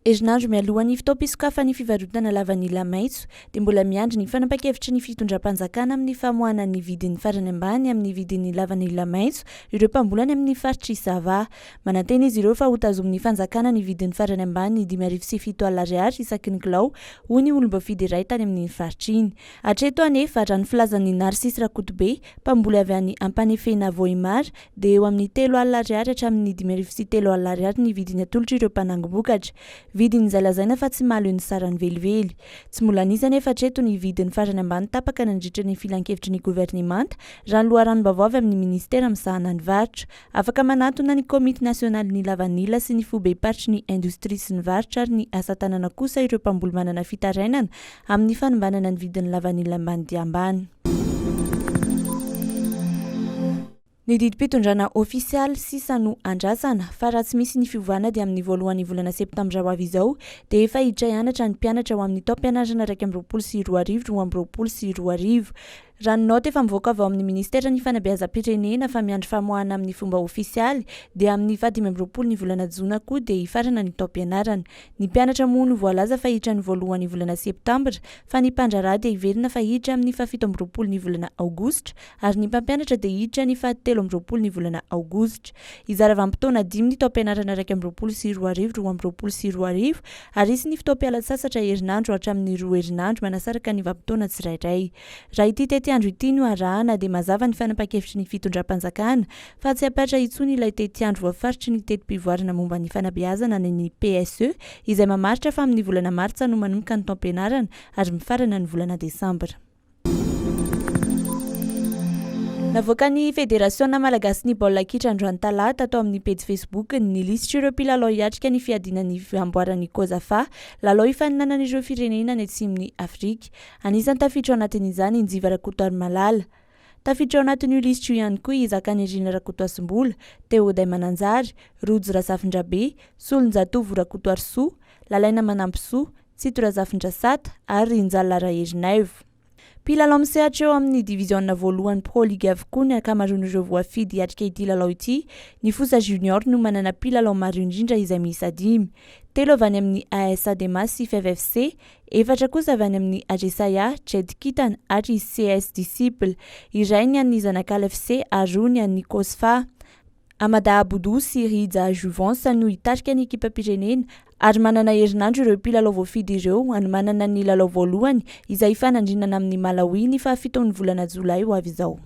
Herinandro mialohan'ny fitaom-pisokafany fivarotana lavanila maitso dia mbola miandry ny fanapa-kevitry ny fitondram-panjakana amin'ny famohanan'ny vidin'ny farany ambany amin'ny vidin'ny lavanila maitso ireo mpambolany amin'ny faritry Isava. Manantena izy ireo fa ho tazomin'ny fanjakana ny vidin'ny farany ambany R207 isaky ny kilao hoy ny olom-bafidy iray tany amin'ny faritra iny. Hatreto anefa raha ny filazan'ny Narsisy Rakotobe mpamboly avy any Ampanefena Vohimar dia eo amin'ny R3 hatramin'ny R503 ny vidiny atolotra ireo mpanango-bokatra. Vidin'izay lazaina fa tsy malo ny sarany velively. Tsy mbola nisy anefa hatreto ny vidin'ny farany ambany tapaka nandritra ny filan-kevitry ny governemanta raha ny loharanom-baovao avy amin'ny ministera misahana ny varotra. Afaka manatona ny komity nasionaly ny lavanila sy ny fobe-paritry ny indostria sy ny varotra ary ny asa tanana kosa ireo mpamboly manana fitarainana amin'ny fanombanana ny vidin'ny lavanila ambany dia ambany. Ny didim-pitondrana ofisialy sisa no andrasana fa raha tsy misy ny fiovana dia amin'ny voalohan'ny volana septambra ho avy izao dia efa hiditra hianatra ny mpianatra ho amin'ny taom-pianarana 2022 raha ny naoty efa mivoaka avy ao amin'ny ministera ny fanabeazam-pirenena fa miandry famoahana amin'ny fomba ofisialy dia amin'ny 20 ny volana Jona koa dia hifarana ny taom-pianarana. Ny mpianatra moa no voalaza fa hiditra ny voalohan'ny volana septambra fa ny mpandraraha dia hiverina fa hiditra amin'ny 17 ny volana aogositra ary ny mpampianatra dia hiditra ny 13 ny volana aogositra. Hizara vanim-potoana 5 ny taom-pianarana 2022 ary isy ny fotoam-pialatsasatra herinandro hatramin'ny 2 herinandro manasaraka ny vanim-potoana tsirairay. Raha ity andro ity no arahana dia mazava ny fanapa-kevitry ny fitondram-panjakana fa tsy apatra intsony ilay tety-andro voafaritry ny tetim-pivoarana momba ny fanabeazana ny PSE izay mamaritra fa amin'ny volana martsa no manomboka ny taom-pianarana ary mifarana ny volana desambra. Navoaka ny Federasiona Malagasy ny baolina kitra androany talata atao amin'ny pejy Facebook ny lisitra ireo mpilalao hiatrika ny fiadinan'ny amboaran'ny Kozafa, lalao ifaninanan'ireo firenena ny atsimon'ny Afrika. Anisan'ny tafiditra ao anatin'izany i Njiva Rakotomalala. Tafiditra ao anatin'io lisitra io ihany koa i Zakanirina Rakotoasimbola, Teoday Mananjary, Rojo Razafindrabe, Solonjatovo Rakotoarisoa, Lalaina Manampisoa, Tsito Razafindrasata ary Rinjala Raherinaivo. Mpilalao misehatra eo amin'ny diviziona voalohany Pro League avokoa ny ankamaroan'ireo voafidy hiatrika ity lalao ity. Ny Fosa Junior no manana mpilalao maro indrindra izay miisa 5. 3 avy any amin'ny AS Adema sy FFFC, 4 kosa avy any amin'ny Ajesaya, Jed Kitana ary CS Disciple. Iray ny an'ny Zanakala FC ary roa ny an'ny Kosfa. Amada Aboudou sy Rija Jouvence no hitarika ny ekipa-pirenena ary manana herinandro ireo mpilalao voafidy ireo manana ny lalao voalohany izay fanandrinana amin'ny Malawi ny 7 volana Jolay ho avy izao.